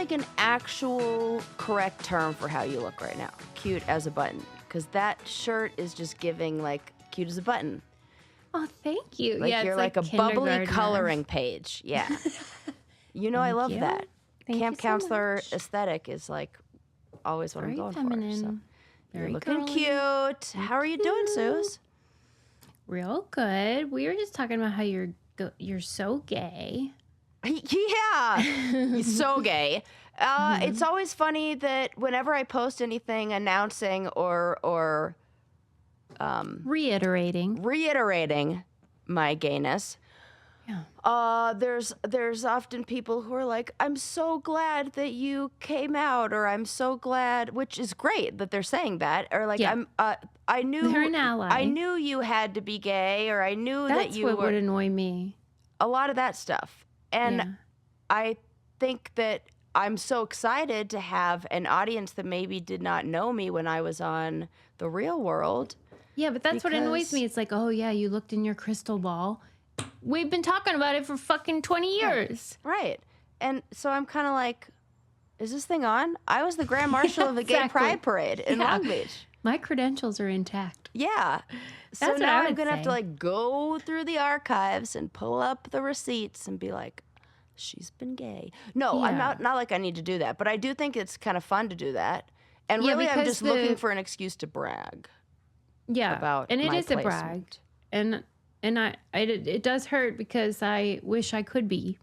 like an actual correct term for how you look right now? Cute as a button. Because that shirt is just giving like cute as a button. Oh, thank you. Like yeah, you're it's like a bubbly coloring page. Yeah. I love that. Thank Camp you so counselor much. aesthetic is like always what Very I'm going feminine. for. So. Very You're looking girly. cute. How are you doing, Suze? Real good. We were just talking about how you're so gay. Yeah, he's so gay. It's always funny that whenever I post anything announcing or reiterating my gayness, there's often people who are like, "I'm so glad that you came out," or "I'm so glad," which is great that they're saying that, or like, I knew they're an ally. I knew you had to be gay, or I knew that you That's what were. would annoy me. A lot of that stuff, and I think that I'm so excited to have an audience that maybe did not know me when I was on The Real World. Yeah, but that's what annoys me. It's like, oh, yeah, you looked in your crystal ball. We've been talking about it for fucking 20 years. Right. And so I'm kind of like, is this thing on? I was the Grand Marshal of the Gay Pride Parade in Long Beach. My credentials are intact. Yeah. So now I'm going to have to like go through the archives and pull up the receipts and be like, she's been gay. No, I'm not like I need to do that. But I do think it's kind of fun to do that. And really, I'm just looking for an excuse to brag. Yeah. About and it my is placement. a brag. And it does hurt because I wish I could be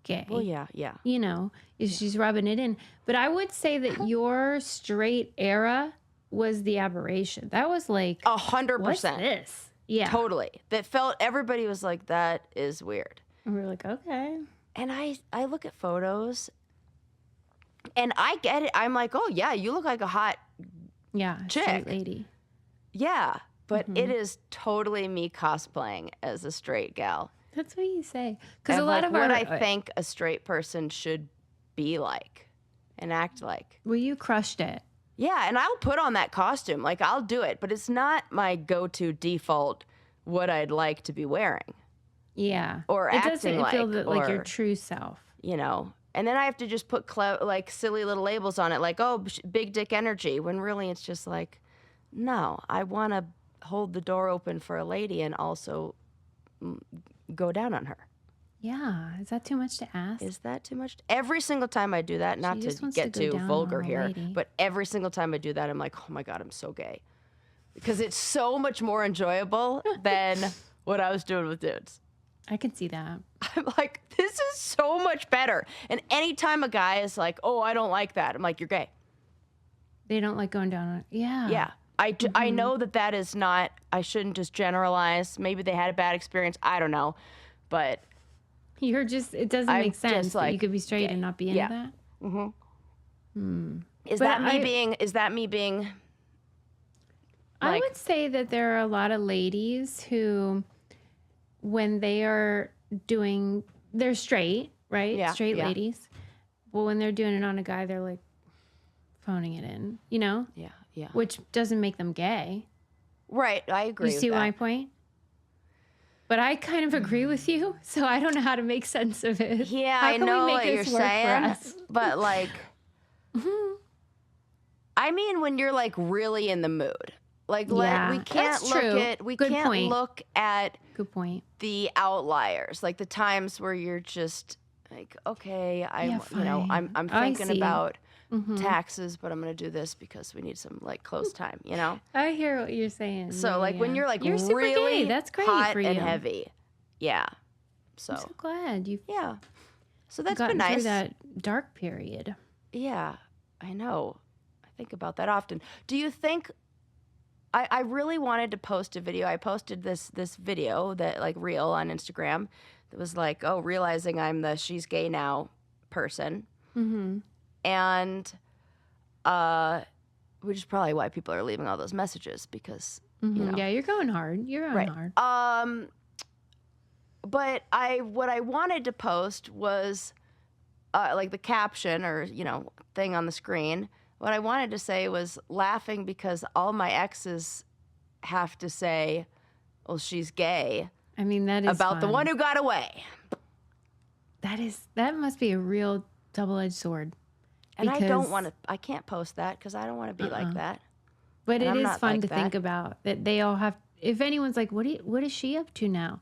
gay. Well, yeah. You know, she's rubbing it in. But I would say that your straight era was the aberration. That was like 100%. What's this? Yeah. Totally. That felt, everybody was like, that is weird. And we were like, okay. And I look at photos and I get it. I'm like, oh, yeah, you look like a hot chick. Straight lady. Yeah. But it is totally me cosplaying as a straight gal. That's what you say. Because a lot of what I think a straight person should be like and act like. Well, you crushed it. Yeah, and I'll put on that costume. Like, I'll do it. But it's not my go-to default what I'd like to be wearing. Yeah. Or acting like. It doesn't feel like your true self. You know. And then I have to just put like silly little labels on it. Like, oh, big dick energy. When really it's just like, no, I want to hold the door open for a lady and also go down on her. Yeah. Is that too much to ask? Is that too much? Every single time I do that, not to get too vulgar here, but every single time I do that, I'm like, oh my God, I'm so gay. Because it's so much more enjoyable than what I was doing with dudes. I can see that. I'm like, this is so much better. And anytime a guy is like, oh, I don't like that, I'm like, you're gay. They don't like going down on it. Yeah. Yeah. I know that is not, I shouldn't just generalize. Maybe they had a bad experience. I don't know. But you're just, it doesn't make sense like, that you could be straight and not be into that. Mm-hmm. Is that me being like, I would say that there are a lot of ladies who, when they are they're straight, right? Yeah, straight ladies. Well, when they're doing it on a guy, they're like phoning it in, you know? Yeah. Which doesn't make them gay. Right, I agree. You see my point? But I kind of agree with you, so I don't know how to make sense of it. Yeah, I know what you're saying, but like, I mean, when you're like really in the mood, like we can't look at good point. The outliers, like the times where you're just like, okay, I'm thinking about taxes, but I'm going to do this because we need some like close time, you know? I hear what you're saying. So when you're like super really gay. That's great hot for you. and heavy. Yeah. So I'm so glad you So that's been nice. Through that dark period. Yeah, I know. I think about that often. Do you think I really wanted to post a video. I posted this video that like reel on Instagram that was like, oh, realizing I'm the she's gay now person. Mm-hmm. And which is probably why people are leaving all those messages because, you know. Yeah, you're going hard. You're going hard. But what I wanted to post was like the caption or, you know, thing on the screen. What I wanted to say was laughing because all my exes have to say, well, she's gay. I mean, that is about fun. The one who got away. That must be a real double-edged sword. And I don't want to, I can't post that because I don't want to be like that. But it is fun to think about that they all have, if anyone's like, what is she up to now?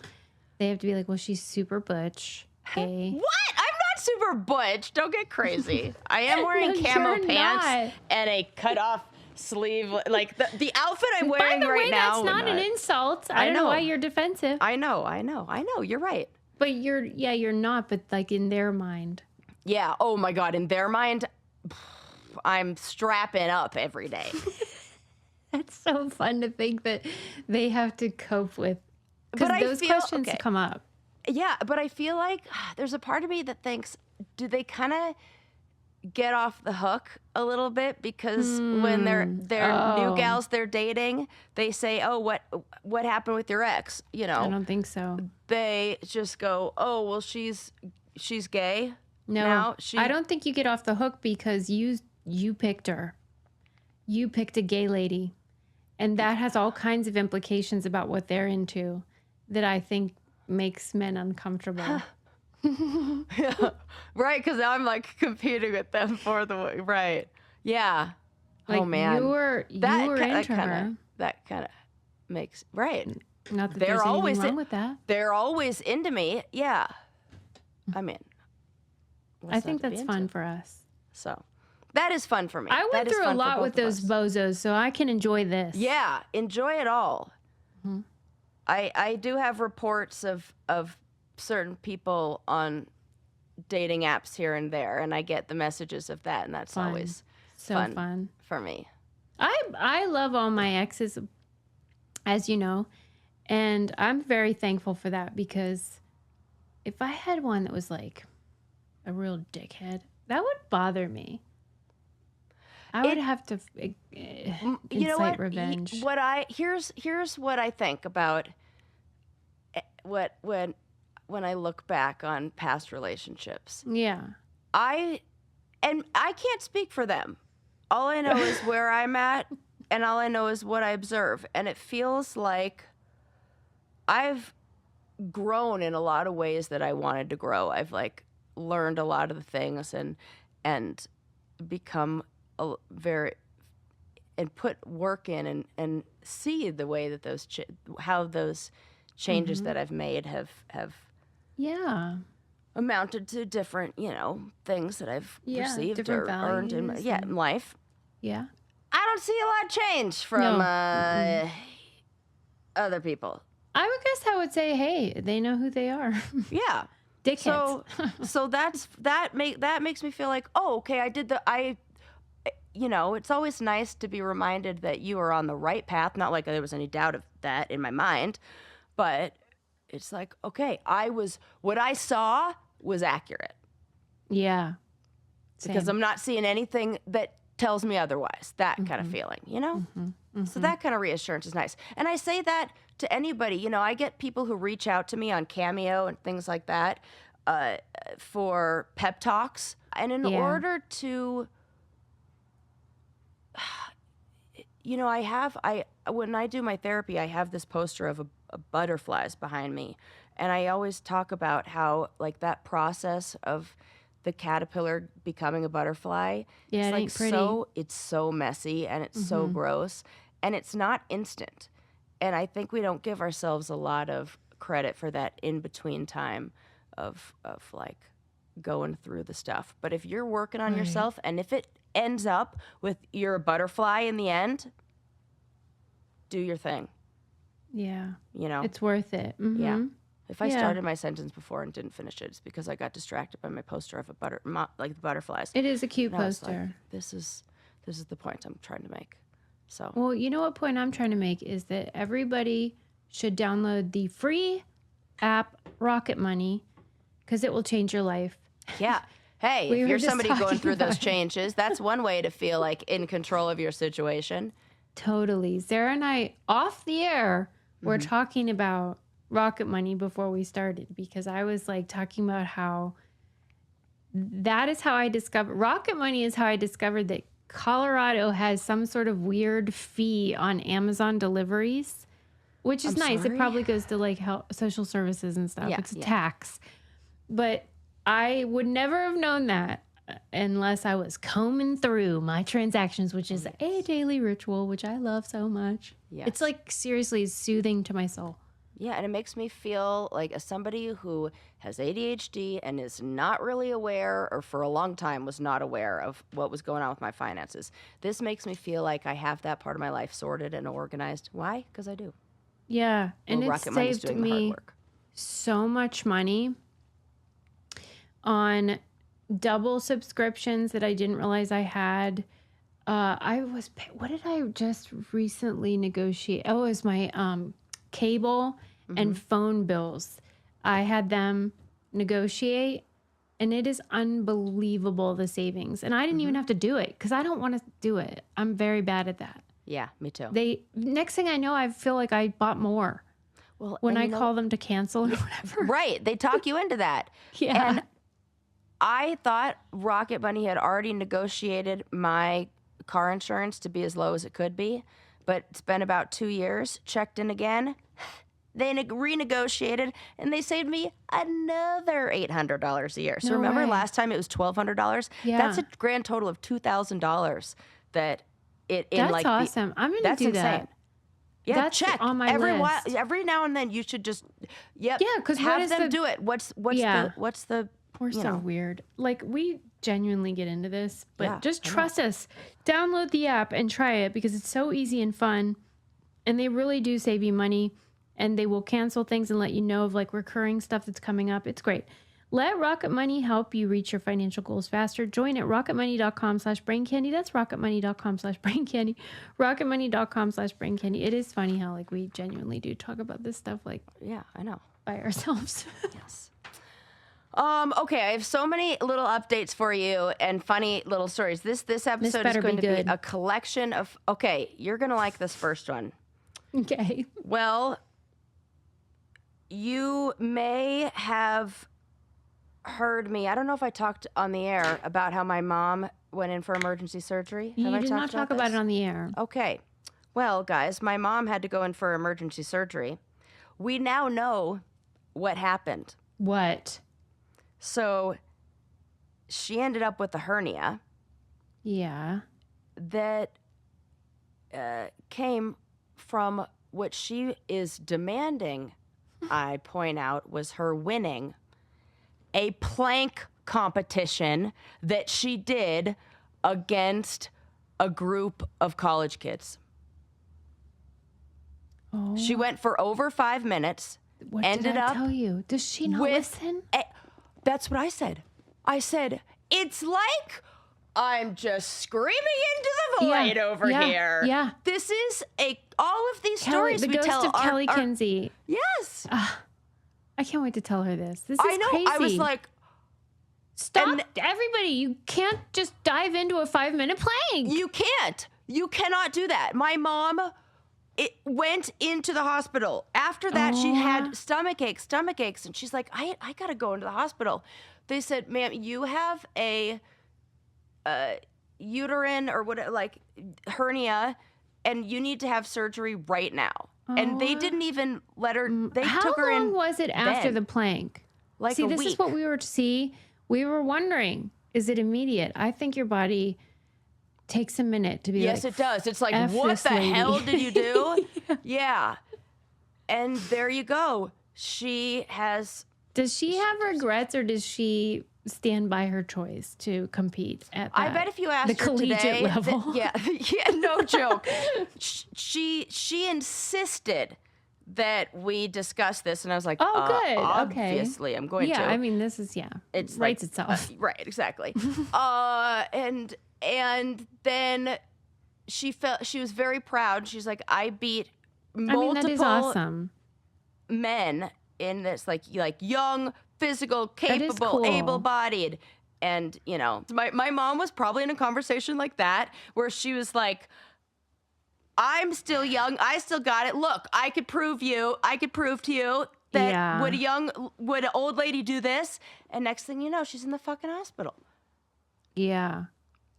They have to be like, well, she's super butch, gay. What? I'm not super butch. Don't get crazy. I am wearing camo pants and a cut off sleeve. Like the outfit I'm wearing right now. By the way, that's not an insult. I don't know why you're defensive. I know. You're right. But you're not, but like in their mind. Yeah. Oh my God. In their mind, I'm strapping up every day. That's so fun to think that they have to cope with. Because those questions come up. Yeah, but I feel like there's a part of me that thinks, do they kind of get off the hook a little bit? Because when they're new gals they're dating, they say, oh, what happened with your ex? You know, I don't think so. They just go, oh, well, she's gay. No, I don't think you get off the hook because you picked her. You picked a gay lady. And that has all kinds of implications about what they're into that I think makes men uncomfortable. Yeah, right, because I'm like competing with them for the right. Yeah. Like, oh man, you were into her. That kind of makes right. Not that there's anything wrong with that. They're always into me. Yeah. I mean, I think that's fun for us. So. That is fun for me. I went through a lot with those bozos, so I can enjoy this. Yeah, enjoy it all. Mm-hmm. I do have reports of certain people on dating apps here and there, and I get the messages of that, and that's always fun for me. I love all my exes, as you know, and I'm very thankful for that because if I had one that was like a real dickhead, that would bother me. I would have to incite revenge. Here's what I think about when I look back on past relationships. Yeah. I can't speak for them. All I know is where I'm at, and all I know is what I observe. And it feels like I've grown in a lot of ways that I wanted to grow. I've like learned a lot of the things and become and put work in and see the way that how those changes that I've made have amounted to different things that I've received or earned in life. Yeah, I don't see a lot of change from other people. I would say, hey, they know who they are. Yeah, dickheads. So that makes me feel like, oh, okay, it's always nice to be reminded that you are on the right path. Not like there was any doubt of that in my mind, but it's like, okay, what I saw was accurate. Yeah. Same. Because I'm not seeing anything that tells me otherwise. That kind of feeling, So that kind of reassurance is nice. And I say that to anybody. I get people who reach out to me on Cameo and things like that for pep talks. And in order to... when I do my therapy, I have this poster of a butterflies behind me. And I always talk about how like that process of the caterpillar becoming a butterfly, it's like pretty. It's so messy and it's so gross and it's not instant. And I think we don't give ourselves a lot of credit for that in between time of like going through the stuff. But if you're working on yourself and if it ends up with you're a butterfly in the end, do your thing. Yeah. It's worth it. Mm-hmm. Yeah. If I started my sentence before and didn't finish it, it's because I got distracted by my poster of like the butterflies. It is a cute poster. Like, this is the point I'm trying to make. So. Well, you know what point I'm trying to make is that everybody should download the free app Rocket Money because it will change your life. Yeah. Hey, if you're somebody going through those changes, that's one way to feel like in control of your situation. Totally. Sarah and I, off the air, were talking about Rocket Money before we started because I was like talking about how that is how I discovered Rocket Money is how I discovered that Colorado has some sort of weird fee on Amazon deliveries, which is nice. Sorry? It probably goes to like health, social services and stuff. It's a tax. But I would never have known that unless I was combing through my transactions, which is a daily ritual, which I love so much. Yes. It's like seriously soothing to my soul. Yeah, and it makes me feel like as somebody who has ADHD and is not really aware, or for a long time was not aware of what was going on with my finances. This makes me feel like I have that part of my life sorted and organized. Why? Because I do. Yeah, and it Rocket Money's saved doing the hard me work. so much money on double subscriptions that I didn't realize I had. What did I just recently negotiate? Oh, it was my cable and phone bills. I had them negotiate, and it is unbelievable, the savings. And I didn't even have to do it because I don't want to do it. I'm very bad at that. Yeah, me too. Next thing I know, I feel like I bought more. Well, when I call them to cancel or whatever. Right, they talk you into that. Yeah. And I thought Rocket Money had already negotiated my car insurance to be as low as it could be, but it's been about 2 years. Checked in again. They renegotiated, and they saved me another $800 a year. So No remember way. last time it was $1,200? Yeah. That's a grand total of $2,000 that That's awesome. I'm going to that's do insane. that. Yeah, That's check on my list. every now and then you should just Yeah, 'cause have what is them do it. What's Yeah. the We're so weird. Like, we genuinely get into this, but Yeah, just I know. trust us. Download the app and try it because it's so easy and fun. And they really do save you money. And they will cancel things and let you know of like recurring stuff that's coming up. It's great. Let Rocket Money help you reach your financial goals faster. Join at rocketmoney.com/braincandy. That's rocketmoney.com/braincandy. rocketmoney.com/braincandy. It is funny how like we genuinely do talk about this stuff like Yeah, I know. by ourselves. Yes. Okay, I have so many little updates for you and funny little stories. This episode is better going be to good. be a collection of okay, you're going to like this first one. Okay. Well, you may have heard me. I don't know if I talked on the air about how my mom went in for emergency surgery. Have You I did talked not talk about this? it on the air. Okay. Well, guys, my mom had to go in for emergency surgery. We now know what happened. What? So she ended up with a hernia Yeah. that came from what she is demanding, I point out, was her winning a plank competition that she did against a group of college kids. Oh. She went for over 5 minutes. What ended did I up tell you? Does she not listen? That's what I said. I said, it's like I'm just screaming into the void over here. Yeah. This is all of these Kelly, stories the we ghost tell of Kelly Kinsey. Yes. I can't wait to tell her this. This is I know. crazy. I was like, stop, everybody. You can't just dive into a 5-minute plank. you can't. You cannot do that. My mom went into the hospital. After that, she had stomach aches. And she's like, I got to go into the hospital. They said, ma'am, you have a uterine or what, like hernia, and you need to have surgery right now. And they didn't even let her, they took her in. How long was it after the plank? Like See, a this week. is what we were wondering. Is it immediate? I think your body takes a minute to be Yes, like, it does. It's like, F what this the lady. hell did you do? Yeah. And there you go. She has. Does she have regrets or does she stand by her choice to compete at I bet if you asked the her collegiate today, level? yeah, no joke. She insisted that we discuss this, and I was like, Oh, good. Okay. Obviously, I'm going to. Yeah, I mean, this is, It's writes like, itself. right, exactly. And then she was very proud. She's like, I beat multiple that is awesome. men in this, like young, physical, capable, cool. able-bodied. And, my mom was probably in a conversation like that where she was like, I'm still young. I still got it. Look, I could prove to you that would an old lady do this? And next thing you know, she's in the fucking hospital. Yeah.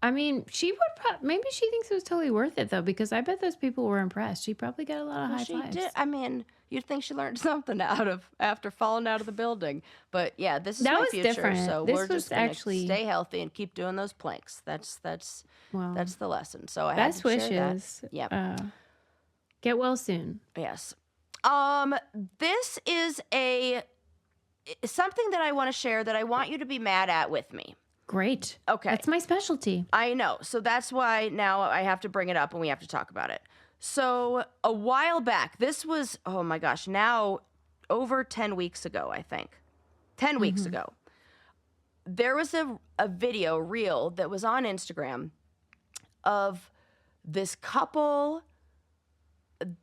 I mean, she would maybe she thinks it was totally worth it though, because I bet those people were impressed. She probably got a lot of Well, high she fives. did. I mean, you'd think she learned something after falling out of the building. But yeah, this is That my was future, different. so This we're was just gonna actually, stay healthy and keep doing those planks. That's well, the lesson. So I had best to share that. wishes. Yeah. Get well soon. Yes. This is something that I want to share that I want you to be mad at with me. Great. Okay. That's my specialty. I know. So that's why now I have to bring it up and we have to talk about it. So a while back, this was, oh my gosh, now over 10 weeks ago, I think. 10 weeks ago. There was a video reel that was on Instagram of this couple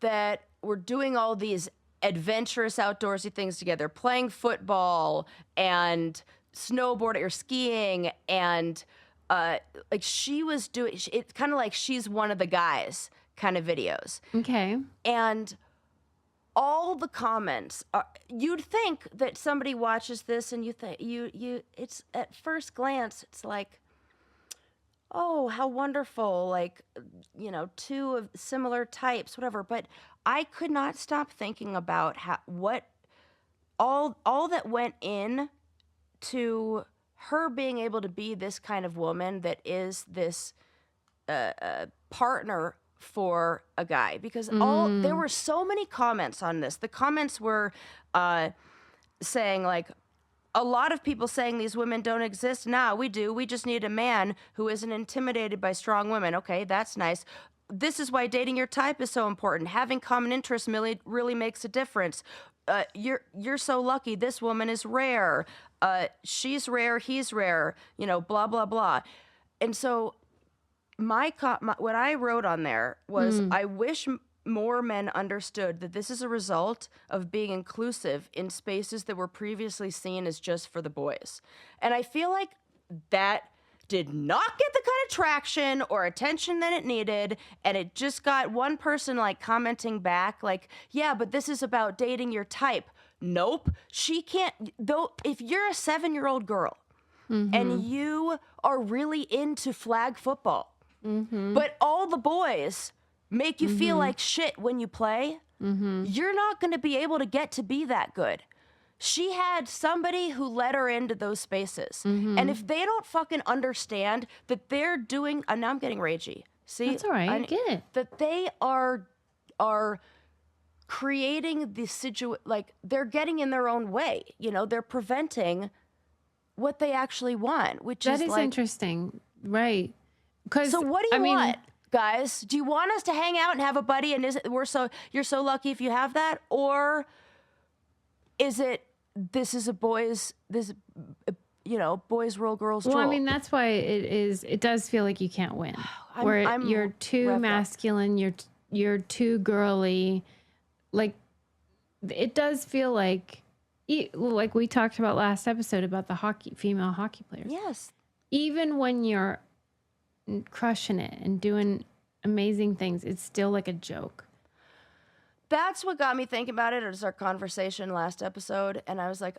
that were doing all these adventurous outdoorsy things together, playing football and snowboarding or skiing, and like she was doing it's kind of like she's one of the guys kind of videos. Okay. And all the comments are, you'd think that somebody watches this and you think it's at first glance it's like, oh, how wonderful, like, two of similar types, whatever. But I could not stop thinking about what all that went in to her being able to be this kind of woman that is this partner for a guy, because there were so many comments on this. The comments were saying like, a lot of people saying these women don't exist. Nah, we do. We just need a man who isn't intimidated by strong women. Okay, that's nice. This is why dating your type is so important. Having common interests really makes a difference. You're so lucky. This woman is rare. She's rare. He's rare. Blah blah blah. And so what I wrote on there was, I wish more men understood that this is a result of being inclusive in spaces that were previously seen as just for the boys. And I feel like that did not get the kind of traction or attention that it needed, and it just got one person like commenting back like, yeah, but this is about dating your type. Nope. She can't, though. If you're a 7-year-old girl and you are really into flag football, but all the boys make you feel like shit when you play, you're not going to be able to get to be that good. She had somebody who let her into those spaces. And if they don't fucking understand that they're doing, and now I'm getting ragey. See? That's all right. I get it. That they are creating the situation, like they're getting in their own way. They're preventing what they actually want, which is like, interesting. Right. So what do you want? Guys, do you want us to hang out and have a buddy and you're so lucky if you have that? Or is it, this is a boys rule, girls Well, rule? I mean, that's why it does feel like you can't win. You're too masculine, you're too girly. Like, it does feel like we talked about last episode about the female hockey players. Yes. Even when you're crushing it and doing amazing things, it's still like a joke. That's what got me thinking about it. It was our conversation last episode, and I was like,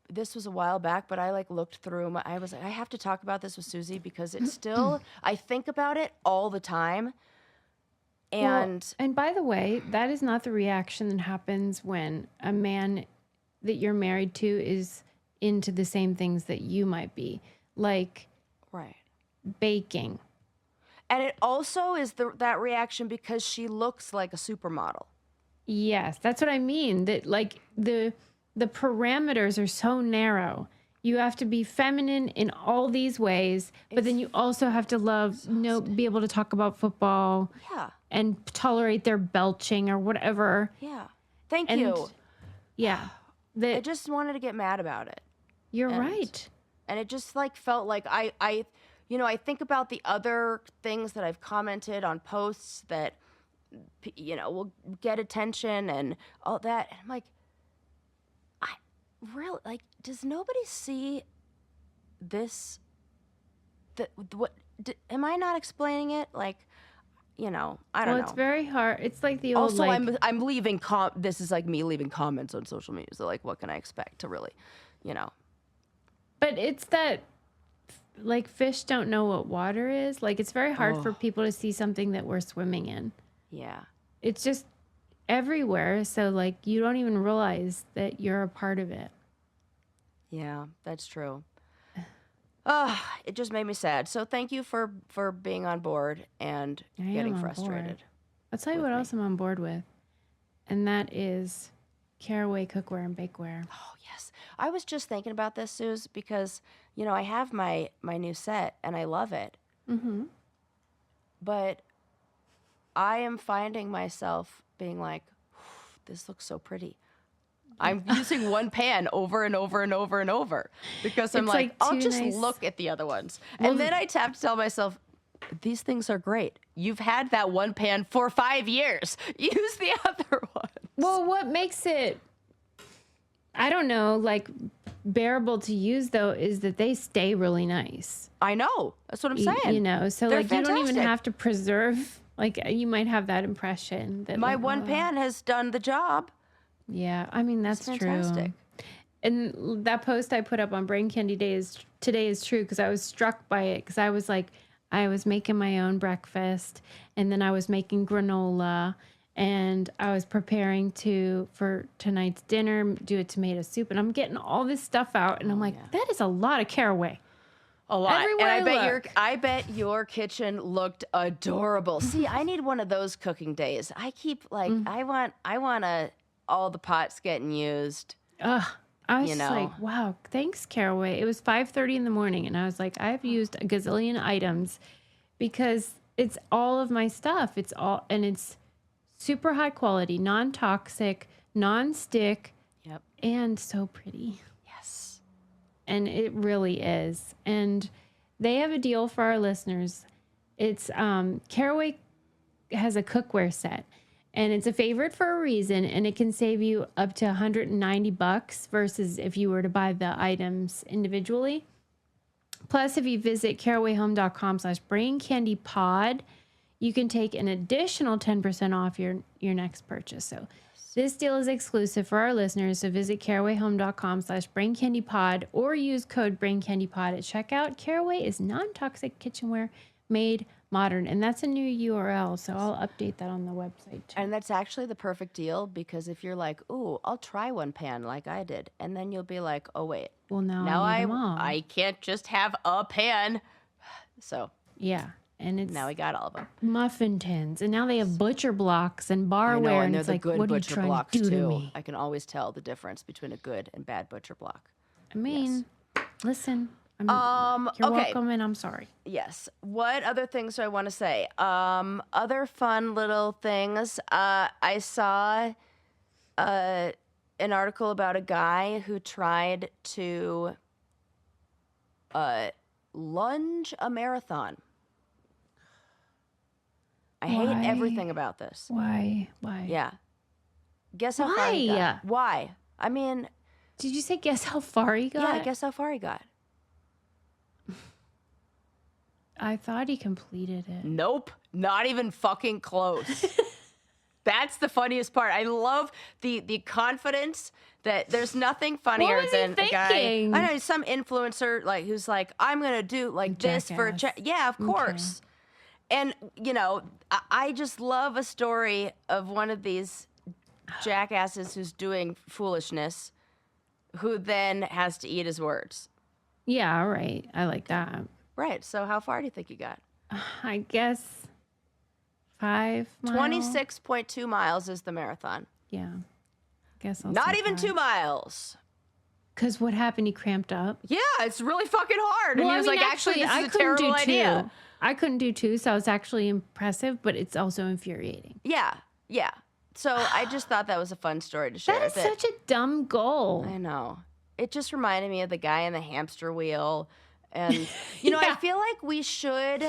this was a while back, but I like looked through I was like, I have to talk about this with Susie because it's still, I think about it all the time. And by the way, that is not the reaction that happens when a man that you're married to is into the same things that you might be, like right, baking. And it also is that reaction because she looks like a supermodel. Yes, that's what I mean. That like the parameters are so narrow. You have to be feminine in all these ways, but then you also have to be able to talk about football. Yeah. And tolerate their belching or whatever. Yeah. Thank you. Yeah. I just wanted to get mad about it. You're right. And it just like felt like I think about the other things that I've commented on posts that, will get attention and all that. And I'm like, does nobody see this? Am I not explaining it? Like, I don't know. Well, it's very hard. It's like the old. Also, I'm leaving. This is like me leaving comments on social media. So, like, what can I expect to really, But it's that like fish don't know what water is. Like it's very hard for Oh, people to see something that we're swimming in. yeah. It's just everywhere. So like you don't even realize that you're a part of it. Yeah, that's true. It just made me sad. So thank you for being on board and I am getting on board. frustrated I'll tell you with what me. else I'm on board with, and that is caraway cookware and bakeware. Oh, yes. I was just thinking about this, Suze, because, I have my new set and I love it, Mm-hmm. but I am finding myself being like, this looks so pretty. I'm using one pan over and over and over and over because I'm It's like, like I'll too just nice. look at the other ones. Well, And then I have to tell myself, these things are great. You've had that one pan for 5 years. Use the other ones. well, what makes it, I don't know, like bearable to use though, is that they stay really nice. I know. That's what I'm saying. You know, so They're like you don't even fantastic. have to preserve. Like you might have that impression that My like, one oh, pan has done the job. yeah, I mean It's that's fantastic. true. And that post I put up on Brain Candy today is true because I was struck by it because I was like, I was making my own breakfast and then I was making granola and I was preparing for tonight's dinner, do a tomato soup, and I'm getting all this stuff out and I'm like, yeah. that is a lot of caraway. A lot. Everywhere And I look. I bet your kitchen looked adorable. See, I need one of those cooking days. I keep like I want all the pots getting used. Ugh. I was You just like, know. wow, thanks, Caraway. It was 5:30 in the morning, and I was like, I've used a gazillion items because it's all of my stuff. And it's super high quality, non-toxic, non-stick, Yep. and so pretty. Yes. And it really is. And they have a deal for our listeners. It's Caraway has a cookware set. And it's a favorite for a reason, and it can save you up to $190 versus if you were to buy the items individually. Plus, if you visit carawayhome.com/braincandypod, you can take an additional 10% off your next purchase. So this deal is exclusive for our listeners. So visit carawayhome.com/braincandypod or use code braincandypod at checkout. Caraway is non-toxic kitchenware made modern, and that's a new URL, so I'll update that on the website too. And that's actually the perfect deal because if you're like, "Ooh, I'll try one pan like I did," and then you'll be like, "Oh wait, Well, now now I need them all. I can't just have a pan." So Yeah, and it's now we got all of them. muffin tins, and now they have butcher blocks and I know, barware, and they're it's the like, good what are you butcher trying blocks to do to too. me? I can always tell the difference between a good and bad butcher block. I mean, listen, you're okay. welcome, and I'm sorry. Yes. What other things do I want to say? Other fun little things. I saw an article about a guy who tried to lunge a marathon. I hate Why? everything about this. Why? Yeah. Guess how far he Why? got. Why? I mean, Did you say guess how far he got? yeah, guess how far he got. I thought he completed it. Nope, not even fucking close. That's the funniest part. I love the confidence that there's nothing funnier was he than a guy. thinking? I know some influencer like who's like, I'm gonna do like this for a Jackass. yeah, of course. And I just love a story of one of these jackasses who's doing foolishness, who then has to eat his words. Yeah, all right. I like that. Right. So how far do you think you got? I guess 5 miles. 26.2 miles is the marathon. Yeah. Guess I'll Not say even 5. 2 miles. Because what happened? He cramped up. Yeah, it's really fucking hard. And he was like, actually, this is a terrible idea. I couldn't do 2, so it's actually impressive, but it's also infuriating. Yeah, yeah. So I just thought that was a fun story to share. That is such a dumb goal. I know. It just reminded me of the guy in the hamster wheel. And, I feel like we should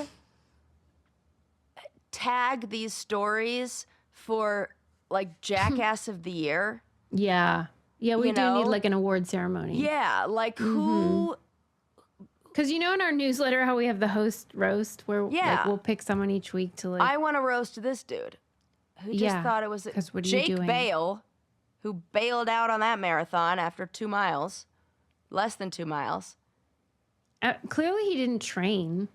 tag these stories for, like, Jackass of the Year. Yeah. Yeah, we do need, like, an award ceremony. Yeah, like, who... Because in our newsletter how we have the host roast where like, we'll pick someone each week to like... I want to roast this dude who just thought it was... 'cause what are you Jake doing? Bale, who bailed out on that marathon after 2 miles. Less than 2 miles. clearly he didn't train.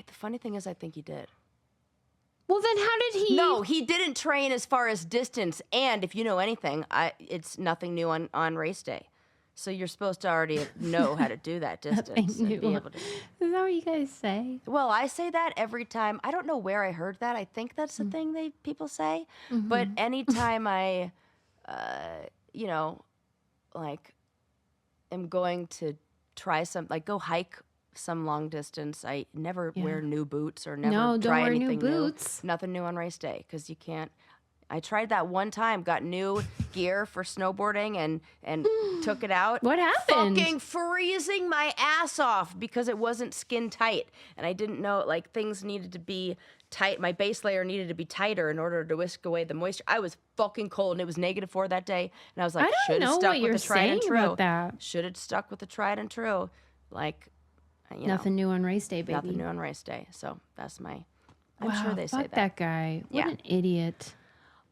The funny thing is, I think he did. Well, then how did he? No, he didn't train as far as distance. And if you know anything, it's nothing new on race day. So you're supposed to already know how to do that distance and be able to. Is that what you guys say? Well, I say that every time. I don't know where I heard that. I think that's the thing people say. Mm-hmm. But anytime I, like, am going to try like go hike some long distance, I never wear new boots or never try anything new. Nothing new on race day because you can't. I tried that one time, got new gear for snowboarding and took it out. What happened? Fucking freezing my ass off because it wasn't skin tight. And I didn't know, like, things needed to be tight. My base layer needed to be tighter in order to whisk away the moisture. I was fucking cold and it was -4 that day. And I was like, should have stuck with the tried and true. Should have stuck with the tried and true. Like, nothing new on race day, baby. Nothing new on race day. So that's I'm sure they say that guy. What an idiot.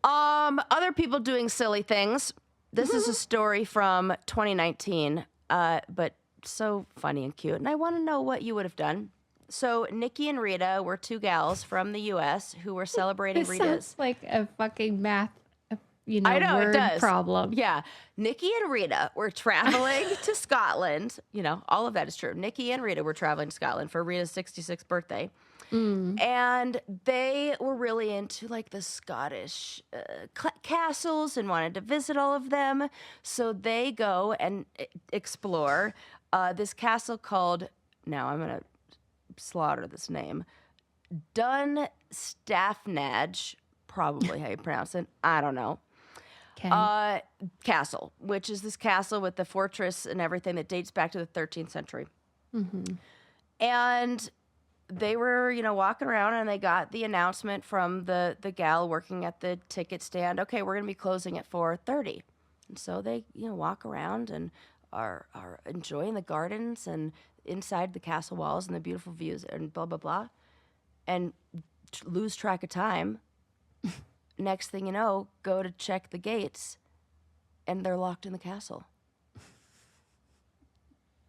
Other people doing silly things. This is a story from 2019, but so funny and cute. And I want to know what you would have done. So Nikki and Rita were two gals from the U.S. who were celebrating This Rita's. sounds like a fucking math, I know, word it does. problem. Yeah. Nikki and Rita were traveling to Scotland. All of that is true. Nikki and Rita were traveling to Scotland for Rita's 66th birthday. And they were really into like the Scottish castles and wanted to visit all of them. So they go and explore this castle called, now I'm going to slaughter this name, Dunstaffnage, probably how you pronounce it. I don't know. Okay. Castle, which is this castle with the fortress and everything that dates back to the 13th century. And they were, walking around and they got the announcement from the gal working at the ticket stand. Okay, we're going to be closing at 4:30. And so they, walk around and are enjoying the gardens and inside the castle walls and the beautiful views and blah, blah, blah. And lose track of time. Next thing you know, go to check the gates and they're locked in the castle.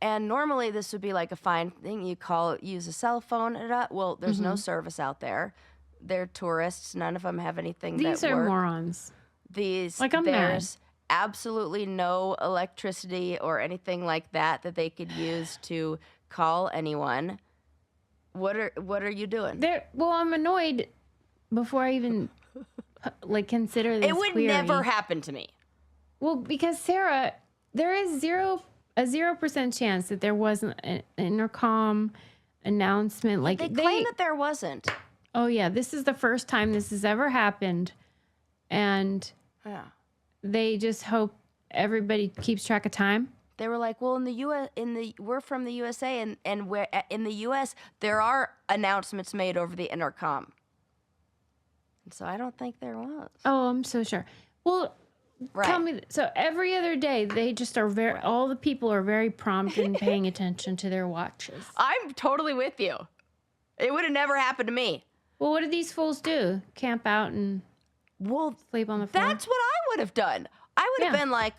And normally this would be like a fine thing. You use a cell phone. Well, there's no service out there. They're tourists. None of them have anything These that are work. morons. There's mad. absolutely no electricity or anything like that they could use to call anyone. What are you doing? Well, I'm annoyed before I even consider this It would query. never happen to me. Well, because Sarah, there is a 0% chance that there wasn't an intercom announcement. Like they claim that there wasn't. Oh yeah, this is the first time this has ever happened, and they just hope everybody keeps track of time. They were like, well, in the U.S., we're from the USA, and we're, in the U.S. there are announcements made over the intercom. So I don't think there was. Oh, I'm so sure. Well, tell me. So every other day, they just are all the people are very prompt in paying attention to their watches. I'm totally with you. It would have never happened to me. Well, what did these fools do? Camp out and sleep on the floor? That's what I would have done. I would have been like,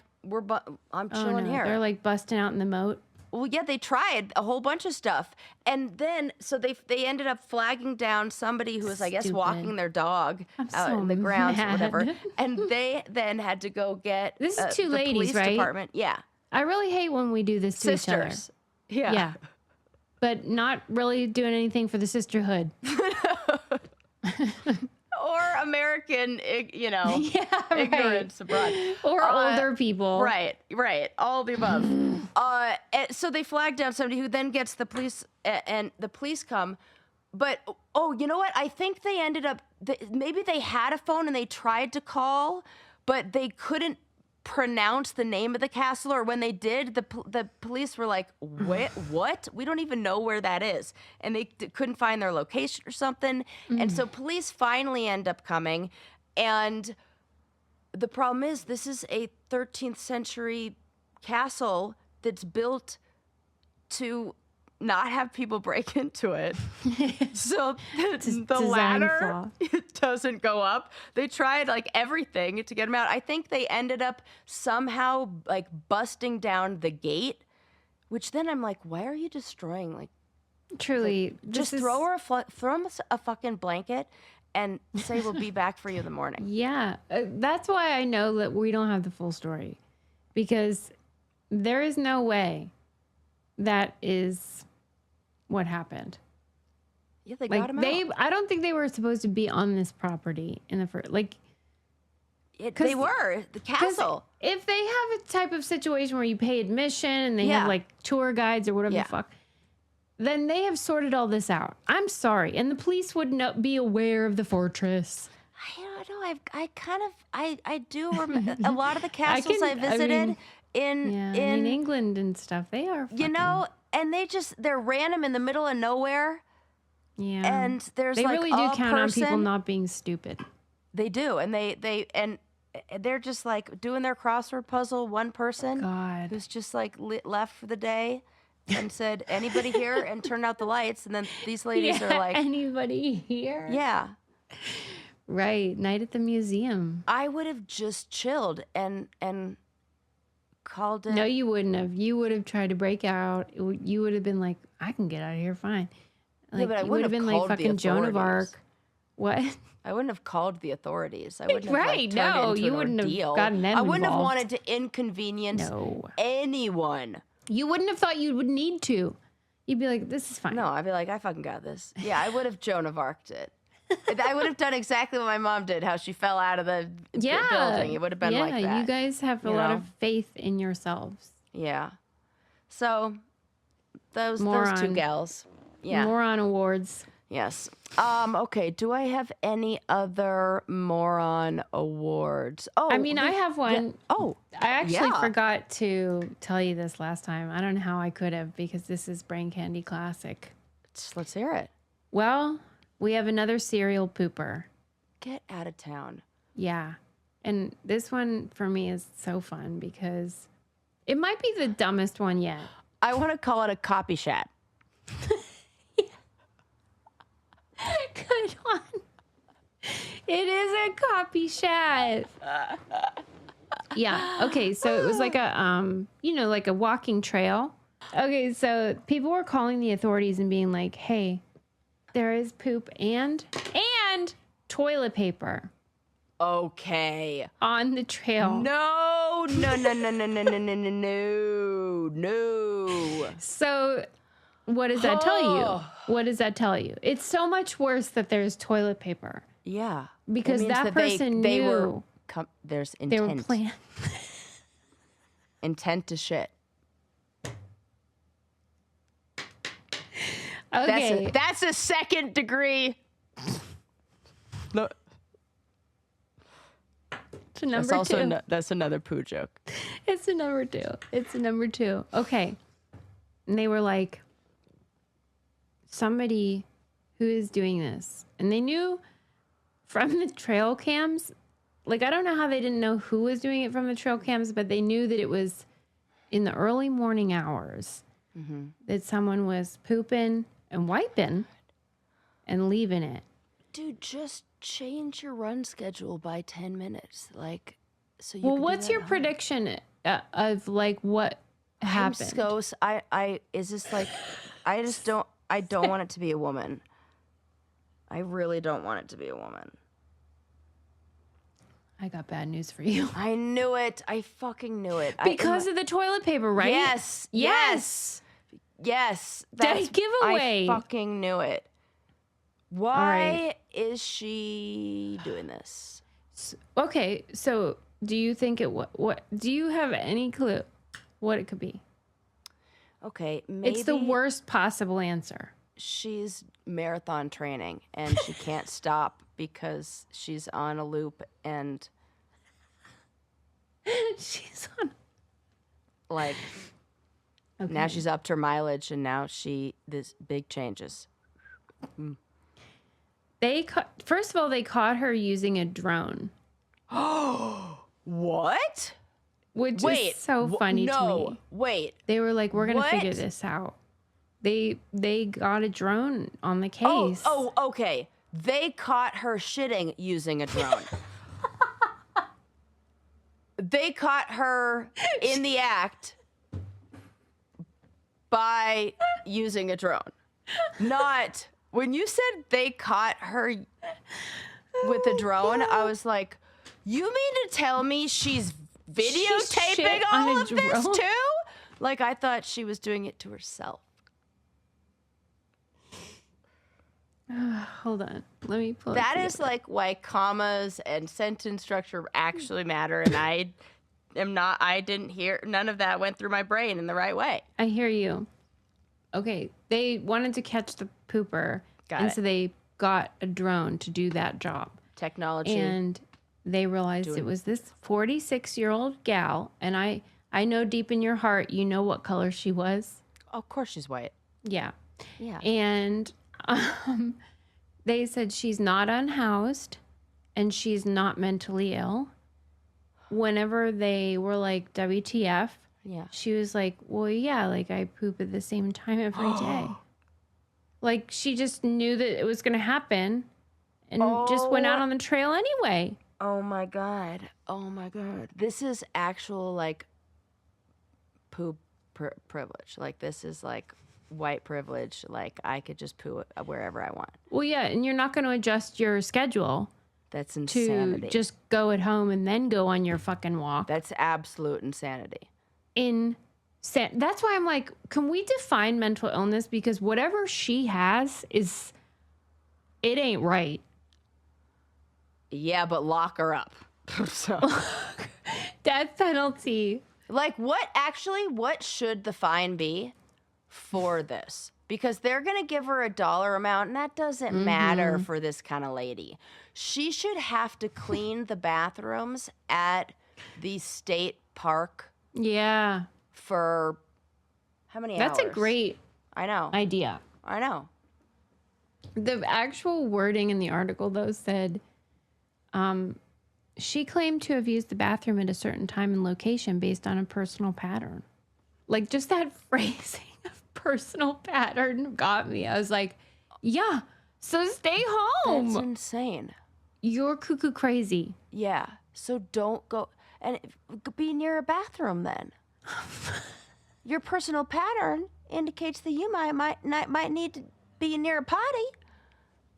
I'm chilling here. They're like busting out in the moat. Well, yeah, they tried a whole bunch of stuff. And then, so they ended up flagging down somebody who was, I guess, walking their dog out in the grounds or whatever. And they then had to go get this is two the ladies, police right? Department. Yeah. I really hate when we do this to each other. Sisters. Yeah. Yeah. But not really doing anything for the sisterhood. Or American, ignorance abroad. Or older people. Right. All the above. So they flag down somebody who then gets the police, and the police come. But, you know what? I think they ended up, maybe they had a phone and they tried to call, but they couldn't pronounce the name of the castle, or when they did, the police were like, wait, what? We don't even know where that is. And they couldn't find their location or something. And so police finally end up coming. And the problem is, this is a 13th century castle that's built to not have people break into it. So the ladder doesn't go up. They tried like everything to get them out. I think they ended up somehow like busting down the gate, Which then I'm like, why are you destroying? Like, Truly, just throw her throw him a fucking blanket and say we'll be back for you in the morning. Yeah, that's why I know that we don't have the full story, because there is no way that is what happened. Yeah, they got him out. I don't think they were supposed to be on this property in the first. They were the castle. If they have a type of situation where you pay admission and they have like tour guides or whatever the fuck, then they have sorted all this out. I'm sorry, and the police would not be aware of the fortress. I don't know. I do remember a lot of the castles I visited in England and stuff. They are, and they're random in the middle of nowhere. Yeah, and there's they like really do count on people not being stupid. They do, and they're just like doing their crossword puzzle. One person who's just like left for the day and said, "Anybody here?" and turned out the lights, and then these ladies are like, "Anybody here?" Yeah. Right. Night at the museum. I would have just chilled and called it. No, you wouldn't have. You would have tried to break out. You would have been like, I can get out of here fine. Like, but I you would have been like fucking Joan of Arc. What? I wouldn't have called the authorities. I wouldn't have right. No, you wouldn't have gotten them I wouldn't involved. have wanted to inconvenience anyone. You wouldn't have thought you would need to. You'd be like, this is fine. No, I'd be like, I fucking got this. Yeah, I would have Joan of Arc'd it. I would have done exactly what my mom did, how she fell out of the building. It would have been like that. Yeah, you guys have a lot of faith in yourselves. Yeah. So, those two gals. Yeah. Moron awards. Yes. Okay, do I have any other moron awards? Oh, I mean, I have one. Yeah. Oh, I actually forgot to tell you this last time. I don't know how I could have, because this is Brain Candy Classic. Let's hear it. Well, we have another serial pooper. Get out of town. Yeah. And this one for me is so fun because it might be the dumbest one yet. I want to call it a copycat. Good one. It is a copycat. Yeah. Okay. So it was like a, like a walking trail. Okay. So people were calling the authorities and being like, hey, there is poop and toilet paper. Okay. On the trail. No. So what does that tell you? What does that tell you? It's so much worse that there's toilet paper. Yeah. Because that person knew. There's intent. They were planned. Intent to shit. Okay. That's a second degree. No. It's a number two. That's another poo joke. It's a number two. Okay. And they were like, somebody who is doing this. And they knew from the trail cams, like, I don't know how they didn't know who was doing it from the trail cams, but they knew that it was in the early morning hours that someone was pooping and wiping and leaving it. Dude, just change your run schedule by 10 minutes. Like, so you Well, what's your prediction of like what happened? Is this like, I don't want it to be a woman. I really don't want it to be a woman. I got bad news for you. I knew it. I fucking knew it. Because of the toilet paper, right? Yes. That giveaway. I fucking knew it. Why is she doing this? Okay, so do you think what do you have any clue what it could be? Okay, maybe it's the worst possible answer. She's marathon training and she can't stop because she's on a loop and she's on like now she's upped her mileage and now this big changes. First of all, they caught her using a drone. What? Which is so funny to me. Wait. They were like, we're going to figure this out. They got a drone on the case. Oh, okay. They caught her shitting using a drone. They caught her in the act by using a drone. Not when you said they caught her with a drone, I was like, you mean to tell me she's videotaping shit on all a of this drone? too? Like, I thought she was doing it to herself. Hold on. Let me pull That it is together. like why commas and sentence structure actually matter, and I didn't hear, none of that went through my brain in the right way. I hear you. Okay, they wanted to catch the pooper, so they got a drone to do that job. Technology. And they realized it was this 46-year-old gal, and I know deep in your heart you know what color she was. Of course she's white. Yeah. Yeah. And they said she's not unhoused and she's not mentally ill. Whenever they were like, WTF, Yeah. she was like, well, yeah, like I poop at the same time every day. Like she just knew that it was going to happen and just went out on the trail anyway. Oh my God. Oh my God. This is actual like poop privilege. Like this is like white privilege. Like I could just poo wherever I want. Well, yeah, and you're not going to adjust your schedule. That's insanity. To just go at home and then go on your fucking walk. That's absolute insanity. That's why I'm like, can we define mental illness? Because whatever she has it ain't right. Yeah, but lock her up. So. Death penalty. Like what should the fine be for this? Because they're going to give her a dollar amount, and that doesn't matter for this kind of lady. She should have to clean the bathrooms at the state park. Yeah. For how many hours? That's a great idea. I know. The actual wording in the article, though, said she claimed to have used the bathroom at a certain time and location based on a personal pattern. Like, just that phrasing of personal pattern got me. I was like, yeah, so stay home. That's insane. You're cuckoo crazy. Yeah, so don't go. And be near a bathroom then. Your personal pattern indicates that you might need to be near a potty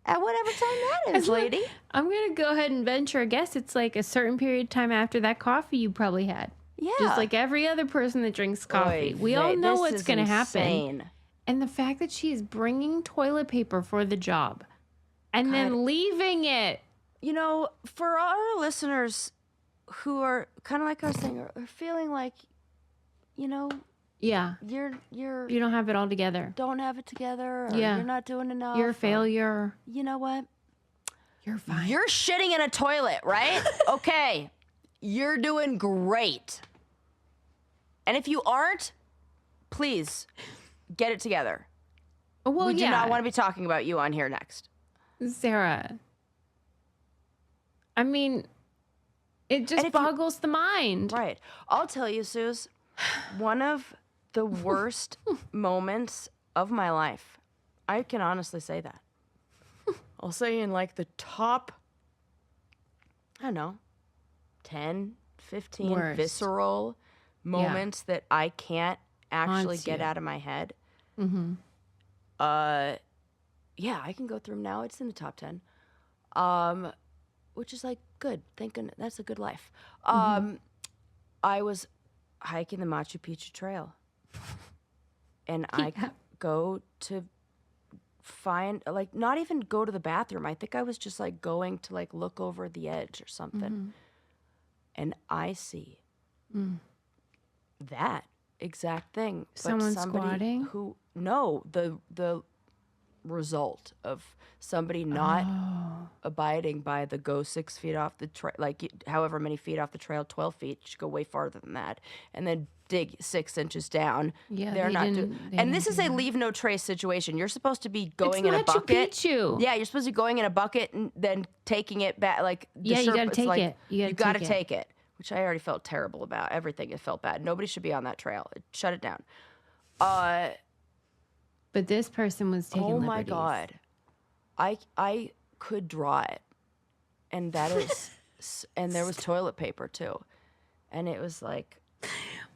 at whatever time that is, lady. I'm going to go ahead and venture a guess. It's like a certain period of time after that coffee you probably had. Yeah. Just like every other person that drinks coffee. We all know what's going to happen. And the fact that she's bringing toilet paper for the job and then leaving it. You know, for our listeners who are kind of like I was saying, are feeling like, you know, yeah, you don't have it all together. Don't have it together. Or you're not doing enough. You're a failure. You know what? You're fine. You're shitting in a toilet, right? Okay. You're doing great. And if you aren't, please get it together. Well, we do not want to be talking about you on here next. Sarah. I mean, it just boggles the mind. Right. I'll tell you, Suze, one of the worst moments of my life, I can honestly say that. I'll say in like the top, I don't know, 10, 15 worst. Visceral moments that I can't actually get out of my head. Mm-hmm. Yeah, I can go through them now. It's in the top 10. Which is like good. Thank goodness. That's a good life. I was hiking the Machu Picchu Trail. And I go to find, like, not even go to the bathroom. I think I was just like going to like look over the edge or something. And I see that exact thing. Someone but somebody squatting? who, no, the result of somebody not abiding by the go 6 feet off the trail, like however many feet off the trail, 12 feet, you should go way farther than that, and then dig 6 inches down. Yeah, they're not doing. And this is a leave no trace situation. You're supposed to be going in a bucket. Picchu. Yeah, you're supposed to be going in a bucket and then taking it back. Like you got to take it. You got to take it, which I already felt terrible about. Everything, it felt bad. Nobody should be on that trail. Shut it down. But this person was taking liberties. Oh my God. I could draw it. And that is, and there was toilet paper too. And it was like,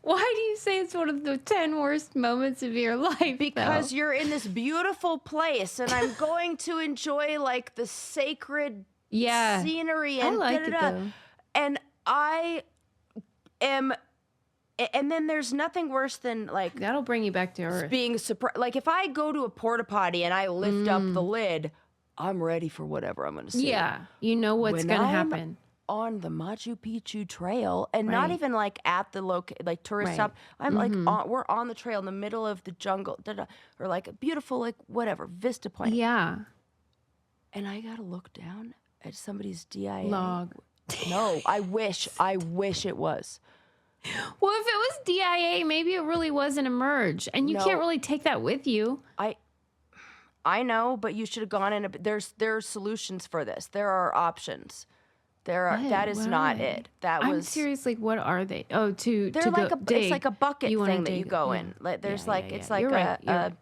Why do you say it's one of the 10 worst moments of your life? Because though? you're in this beautiful place and I'm going to enjoy like the sacred scenery I and like it though. And I am, and then there's nothing worse than like That'll bring you back to earth. being surprised. Like if I go to a porta potty and I lift up the lid, I'm ready for whatever I'm going to see. Yeah, you know what's going to happen. On the Machu Picchu trail, and not even like at the tourist stop. I'm like we're on the trail in the middle of the jungle, or like a beautiful like whatever vista point. Yeah. And I gotta look down at somebody's DIA log. No, I wish it was. Well, if it was DIA, maybe it really was an emerge, and you can't really take that with you. I know, but you should have gone in. There are solutions for this. There are options. That is not it. I'm serious. Like, what are they? Oh, they're to like go dig. It's like a bucket thing that you go yeah. in. Like there's it's like You're right.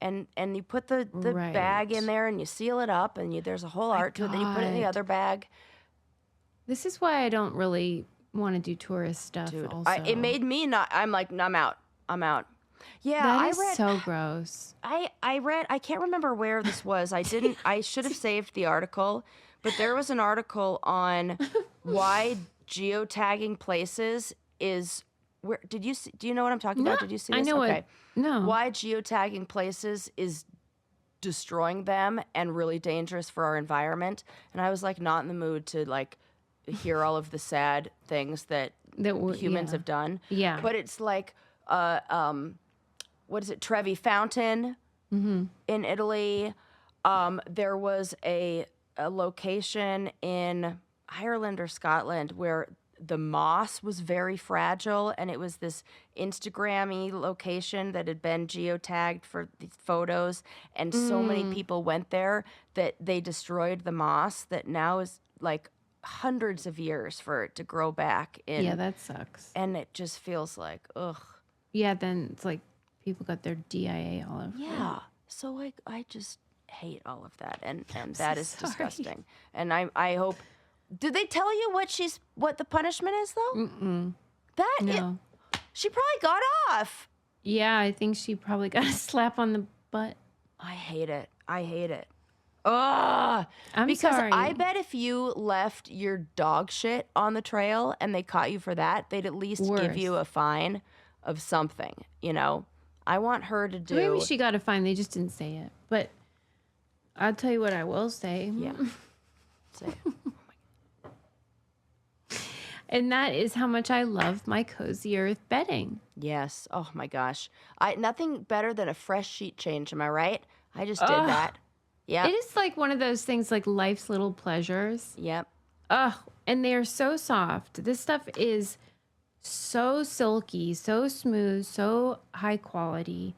and you put the bag in there and you seal it up and there's a whole art to it. Then you put it in the other bag. This is why I don't really want to do tourist stuff. Dude, also, it made me not. I'm like, I'm out. Yeah, that is so gross. I read. I can't remember where this was. I didn't. I should have saved the article. But there was an article on why geotagging places is where do you know what I'm talking about? Did you see this? I know it. No. Why geotagging places is destroying them and really dangerous for our environment. And I was like not in the mood to like hear all of the sad things that humans have done. Yeah. But it's like what is it? Trevi Fountain in Italy. There was a location in Ireland or Scotland where the moss was very fragile, and it was this Instagram-y location that had been geotagged for these photos, and so many people went there that they destroyed the moss that now is like hundreds of years for it to grow back in. Yeah, that sucks. And it just feels like, ugh. Yeah, then it's like people got their DIA all over. Yeah. So like I just hate all of that, and that is disgusting. And I hope. Did they tell you what the punishment is though? Mm-mm. She probably got off. Yeah, I think she probably got a slap on the butt. I hate it. Ugh. I'm because sorry. I bet if you left your dog shit on the trail and they caught you for that, they'd at least give you a fine of something. You know, I want her to do. Maybe she got a fine. They just didn't say it, but. I'll tell you what I will say. Yeah. Say it. And that is how much I love my Cozy Earth bedding. Yes. Oh my gosh. Nothing better than a fresh sheet change. Am I right? I just did that. Yeah. It is like one of those things like life's little pleasures. Yep. And they are so soft. This stuff is so silky, so smooth, so high quality.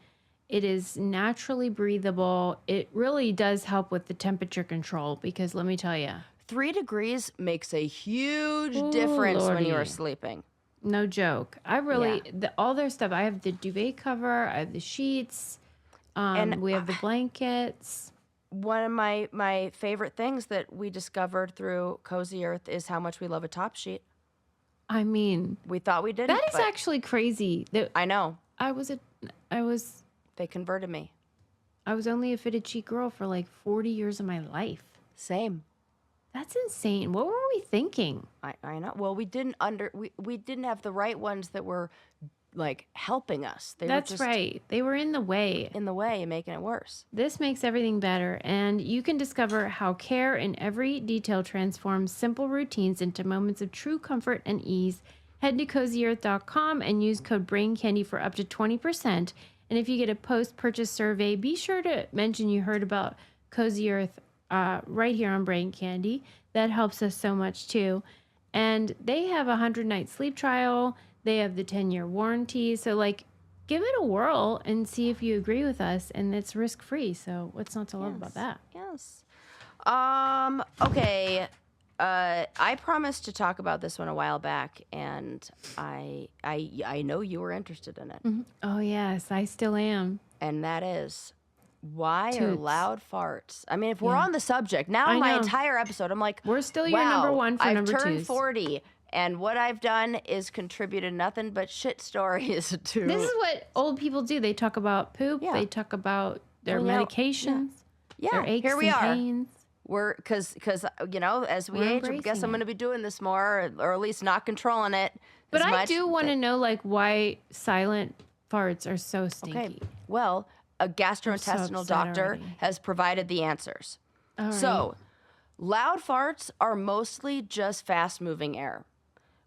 It is naturally breathable. It really does help with the temperature control because let me tell you. 3 degrees makes a huge difference when you are sleeping. No joke. I really, all their stuff. I have the duvet cover. I have the sheets. And we have the blankets. One of my favorite things that we discovered through Cozy Earth is how much we love a top sheet. I mean. We thought we didn't. That is actually crazy. I know. They converted me. I was only a fitted sheet girl for like 40 years of my life. Same. That's insane. What were we thinking? I know. Well, we didn't have the right ones that were like helping us. That's right. They were in the way. Making it worse. This makes everything better. And you can discover how care in every detail transforms simple routines into moments of true comfort and ease. Head to CozyEarth.com and use code BRAINCANDY for up to 20%. And if you get a post-purchase survey, be sure to mention you heard about Cozy Earth right here on Brain Candy. That helps us so much too. And they have a 100-night sleep trial. They have the 10-year warranty. So like, give it a whirl and see if you agree with us. And it's risk-free. So what's not to love about that? Yes. Okay. I promised to talk about this one a while back, and I know you were interested in it. Mm-hmm. Oh yes, I still am. And that is, why are Toots. loud farts? I mean, if we're on the subject now, my entire episode, I'm like, we're still your number one for I've number turned twos. 40, And what I've done is contributed nothing but shit stories to. This is what old people do. They talk about poop. Yeah. They talk about their Well, you know, medications, their aches here we and are. pains. We're because as we We're age, I guess embracing I'm going to be doing this more, or at least not controlling it. But as I much. do want to know, like, why silent farts are so stinky. Okay. Well, a gastrointestinal doctor already. has provided the answers. All right. So, loud farts are mostly just fast-moving air,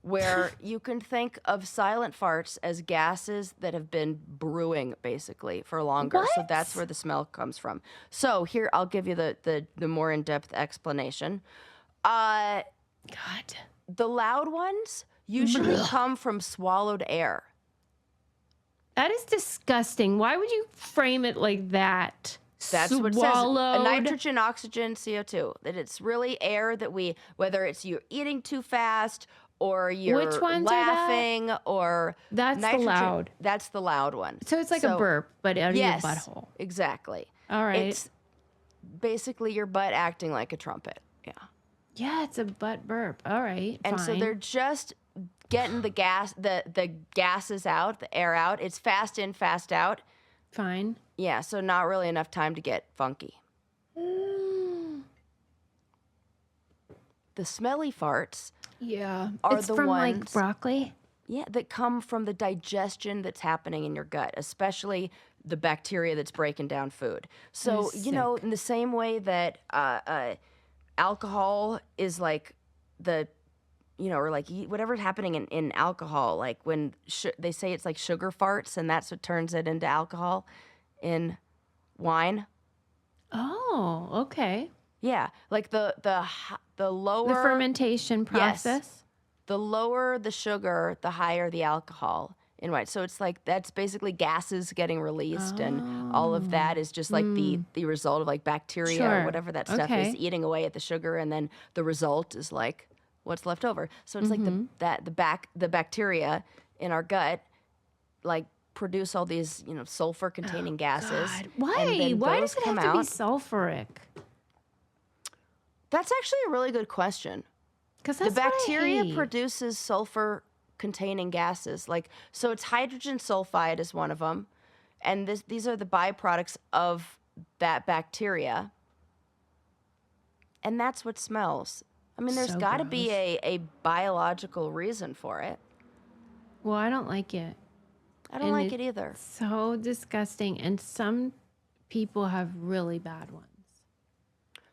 where you can think of silent farts as gases that have been brewing basically for longer. So What? that's where the smell comes from. So here, I'll give you the more in-depth explanation. God. The loud ones usually come from swallowed air. That is disgusting. Why would you frame it like that? That's what it says. Swallowed. Nitrogen, oxygen, CO2. That it's really air that we, whether it's you're eating too fast or you're Which ones are that? laughing or That's the nitrogen. loud. That's the loud one. So it's like a burp, but out of yes, your butthole. Exactly. All right. It's basically your butt acting like a trumpet. Yeah. Yeah, it's a butt burp. All right. And fine. so they're just getting the gases out, the air out. It's fast in, fast out. Fine. Yeah, so not really enough time to get funky. The smelly farts Yeah. are It's the from ones like broccoli. that come from the digestion that's happening in your gut, especially the bacteria that's breaking down food. So, is in the same way that alcohol is like the or like whatever's happening in alcohol, like when they say it's like sugar farts, and that's what turns it into alcohol in wine. Oh, okay. Yeah, like the lower The fermentation process. Yes, the lower the sugar, the higher the alcohol in wine. So it's like that's basically gases getting released, and all of that is just like the result of like bacteria or Sure. whatever that stuff Okay. is eating away at the sugar, and then the result is like what's left over. So it's like the bacteria in our gut like produce all these sulfur containing gases. God. and Why? then Why those does it come have to be out. sulfuric? That's actually a really good question. Because The that's what I bacteria hate. produces sulfur containing gases. So it's hydrogen sulfide is one of them. And these are the byproducts of that bacteria. And that's what smells. I mean, there's So got to be gross. a biological reason for it. Well, I don't like it. I don't And like it either. So disgusting. And some people have really bad ones.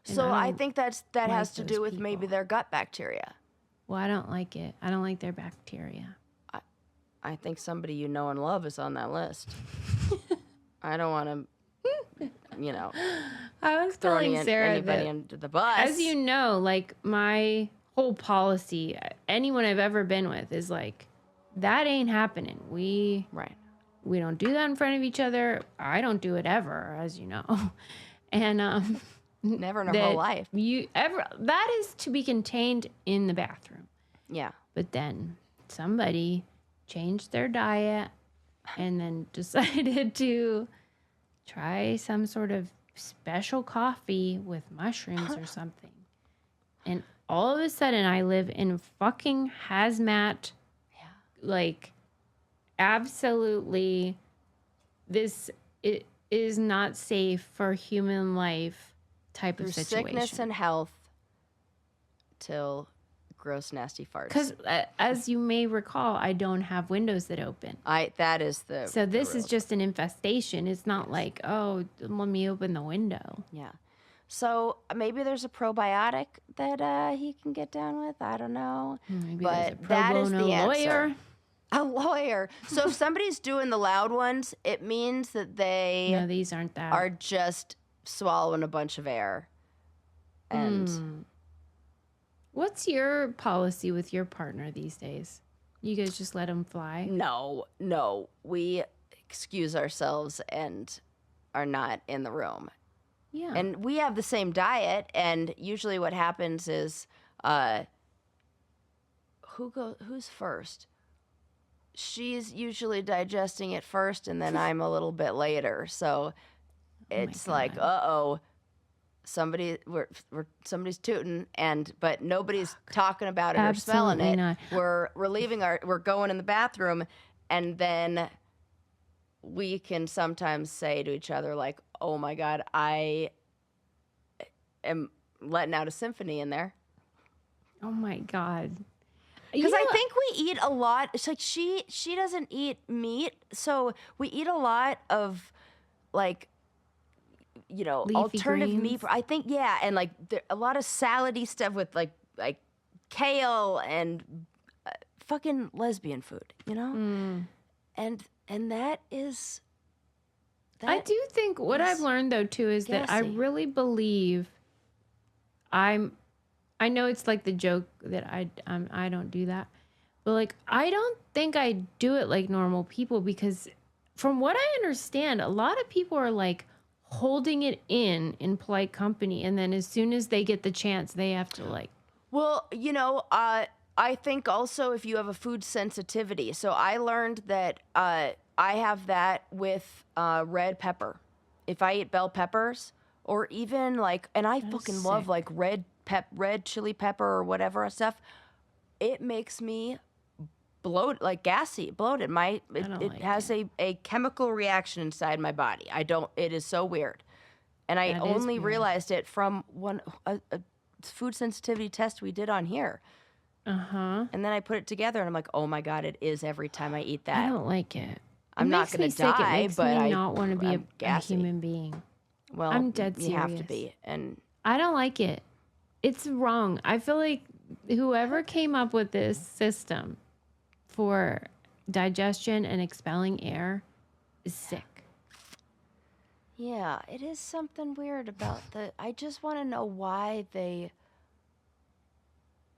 And So I don't think that like has to those do with maybe people. their gut bacteria. Well, I don't like it. I don't like their bacteria. I think somebody you know and love is on that list. I don't want to, I was throw telling Sarah anybody that, under the bus. as you know, like my whole policy, anyone I've ever been with is like, that ain't happening. We Right. don't do that in front of each other. I don't do it ever, as you know. And Never in our whole life. that is to be contained in the bathroom. Yeah. But then somebody changed their diet and then decided to try some sort of special coffee with mushrooms or something. And all of a sudden I live in fucking hazmat. Like, absolutely, it is not safe for human life type Through of situation. sickness and health till gross, nasty farts. Because as you may recall, I don't have windows that open. That is the. So the this is real- just an infestation. It's not like, oh, let me open the window. Yeah. So maybe there's a probiotic that he can get down with. I don't know. Maybe But there's a pro that is bono the answer. lawyer. A lawyer. So if somebody's doing the loud ones, it means that they No, these aren't that. are just swallowing a bunch of air. And What's your policy with your partner these days? You guys just let him fly? no, we excuse ourselves and are not in the room. Yeah. And we have the same diet, and usually what happens is who's first? She's usually digesting it first, and then I'm a little bit later. So it's like, God. somebody's tooting, but nobody's talking about it or smelling Absolutely it. not. We're going in the bathroom, and then we can sometimes say to each other, like, oh my God, I am letting out a symphony in there. Oh my God. Because I think we eat a lot. It's like she doesn't eat meat, so we eat a lot of, like, Leafy alternative greens. meat. I think, yeah, and like a lot of salady stuff with like kale and fucking lesbian food, and that is. I do think what I've learned though too is that I really believe I know it's like the joke that I don't do that, but like I don't think I do it like normal people, because from what I understand, a lot of people are like holding it in polite company, and then as soon as they get the chance, they have to like. Well, I think also if you have a food sensitivity, so I learned that I have that with red pepper. If I eat bell peppers, or even like, and I fucking love like red chili pepper or whatever stuff, it makes me bloated, like gassy, bloated. It has a chemical reaction inside my body. It is so weird. And I only realized it from a food sensitivity test we did on here. And then I put it together and I'm like, oh my God, it is every time I eat that. I don't like it. I'm not going to die, it makes but me not want to be a human being. Well, I'm dead serious. You have to be. And I don't like it. It's wrong. I feel like whoever came up with this system for digestion and expelling air is sick. Yeah, it is something weird about I just want to know why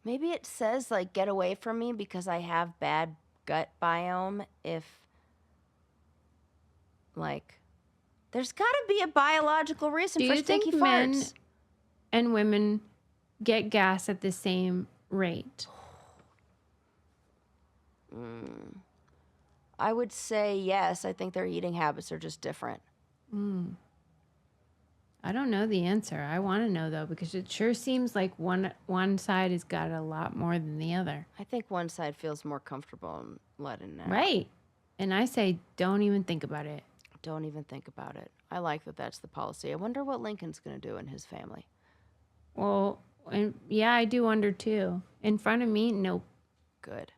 maybe it says like get away from me because I have bad gut biome. If like there's got to be a biological reason for stinky farts. Men and women get gas at the same rate? I would say yes. I think their eating habits are just different. I don't know the answer. I want to know though, because it sure seems like one side has got a lot more than the other. I think one side feels more comfortable in letting it out. Right. And I say, don't even think about it. Don't even think about it. I like that that's the policy. I wonder what Lincoln's going to do in his family. Well, and yeah, I do wonder too. In front of me, nope. Good.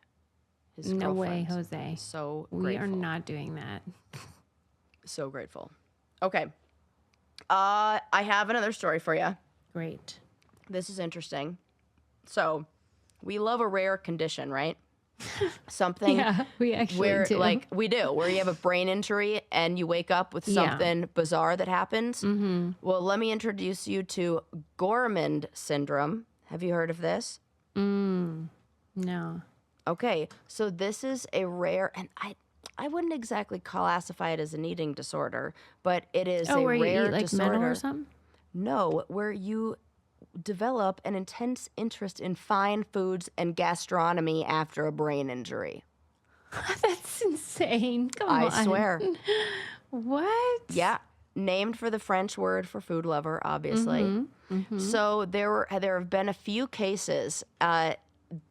No way, Jose. So grateful. We are not doing that. So grateful. Okay. I have another story for you. Great. This is interesting. So, we love a rare condition, right? Something we actually do. Like we do, where you have a brain injury and you wake up with something bizarre that happens. Well, let me introduce you to Gourmand Syndrome. Have you heard of this? No. Okay, so this is a rare, and I wouldn't exactly classify it as an eating disorder, but it is a where rare you eat like disorder. metal or something? No, where you develop an intense interest in fine foods and gastronomy after a brain injury. That's insane. Come on. I swear. What? Yeah. Named for the French word for food lover, obviously. So there have been a few cases.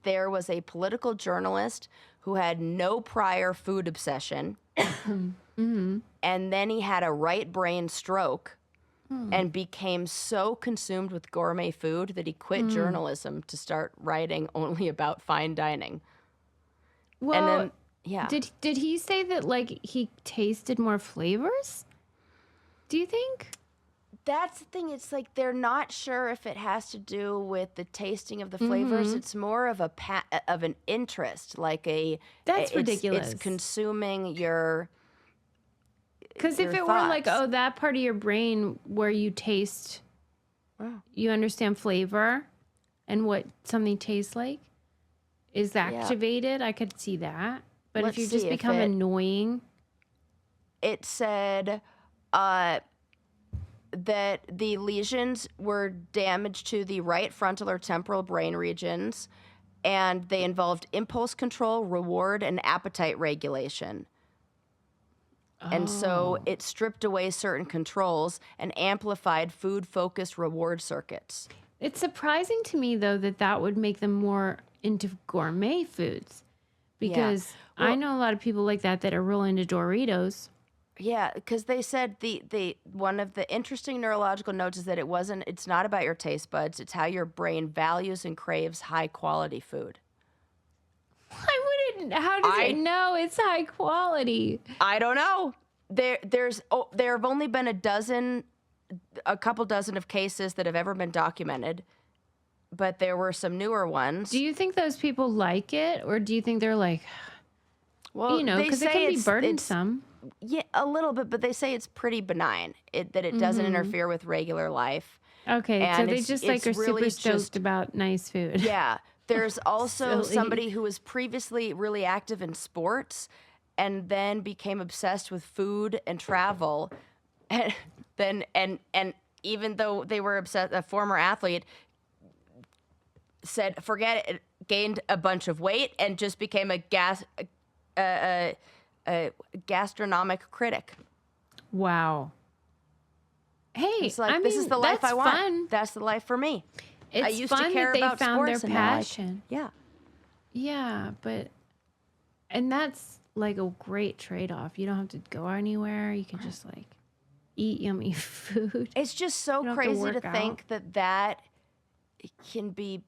There was a political journalist who had no prior food obsession, and then he had a right brain stroke and became so consumed with gourmet food that he quit journalism to start writing only about fine dining. Well, and then, yeah. Did he say that like he tasted more flavors? Do you think? That's the thing. It's like they're not sure if it has to do with the tasting of the flavors. It's more of an interest, like That's ridiculous. It's consuming your. Because if it were like, oh, that part of your brain where you taste, you understand flavor, and what something tastes like, is activated, I could see that. But if you just become annoying, it said. That the lesions were damage to the right frontal or temporal brain regions, and they involved impulse control, reward, and appetite regulation. And so Oh. it stripped away certain controls and amplified food-focused reward circuits. It's surprising to me, though, that would make them more into gourmet foods. Yeah. Because I Well, know a lot of people like that are real into Doritos. yeah, because they said the one of the interesting neurological notes is that it's not about your taste buds, it's how your brain values and craves high quality food. How does it I know it's high quality? I don't know. There have only been a couple dozen of cases that have ever been documented, but there were some newer ones. Do you think those people like it? Or do you think they're like, Well, they because it say can be it's burdensome. yeah, a little bit, but they say it's pretty benign. That it doesn't interfere with regular life. Okay, so And they it's just like are really super stoked about nice food. Yeah. There's also Silly. somebody who was previously really active in sports and then became obsessed with food and travel. And even though they were obsessed, a former athlete said, forget it, gained a bunch of weight and just became a gastronomic critic. Wow. Hey, It's like, this is the life that's I want. fun. That's the life for me. It's I used fun to care that they about found their sports and now I- passion. yeah. Yeah, and that's like a great trade-off. You don't have to go anywhere. You can just like eat yummy food. It's just so You don't have to crazy to work think that can be,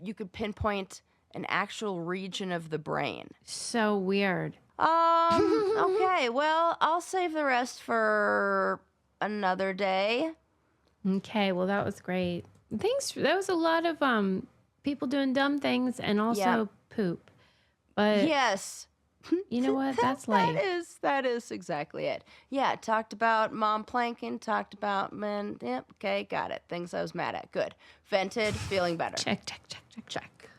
you could pinpoint an actual region of the brain. So weird. Okay, well, I'll save the rest for another day. Okay, well that was great. Thanks. That was a lot of people doing dumb things and also Yep. poop. But Yes. you know what? That's life. That is exactly it. Yeah, talked about mom planking, talked about men. Yep, okay, got it. Things I was mad at. Good. Vented, feeling better. Check.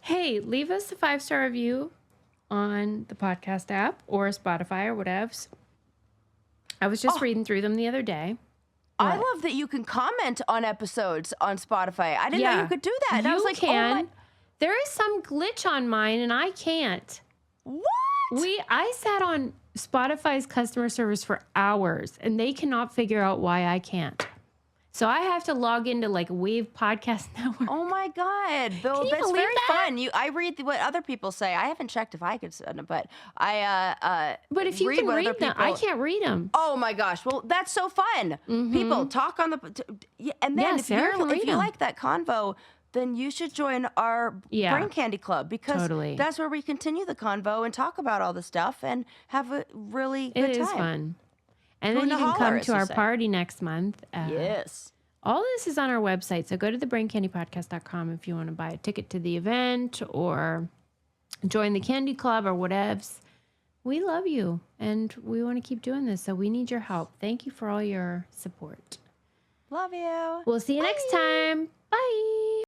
Hey, leave us a 5-star review on the podcast app or Spotify or whatevs. I was just reading through them the other day. I love that you can comment on episodes on Spotify. I didn't know you could do that. And I was like, can. oh my. There is some glitch on mine and I can't. What? I sat on Spotify's customer service for hours and they cannot figure out why I can't. So I have to log into like Wave Podcast Network. Oh my God, Bill, Can you that's believe very that? fun. I read what other people say. I haven't checked if I could, but I But if you can what other read them, I people- can't read them. Oh my gosh! Well, that's so fun. People talk on and then Yeah, if Sarah can read you them. like that convo, then you should join our Yeah. Brain Candy Club because Totally. that's where we continue the convo and talk about all the stuff and have a really good It time. is fun. And Who then you in the can holler, come as to you our say. party next month. Yes. All this is on our website. So go to thebraincandypodcast.com if you want to buy a ticket to the event or join the candy club or whatevs. We love you and we want to keep doing this. So we need your help. Thank you for all your support. Love you. We'll see you next time. Bye.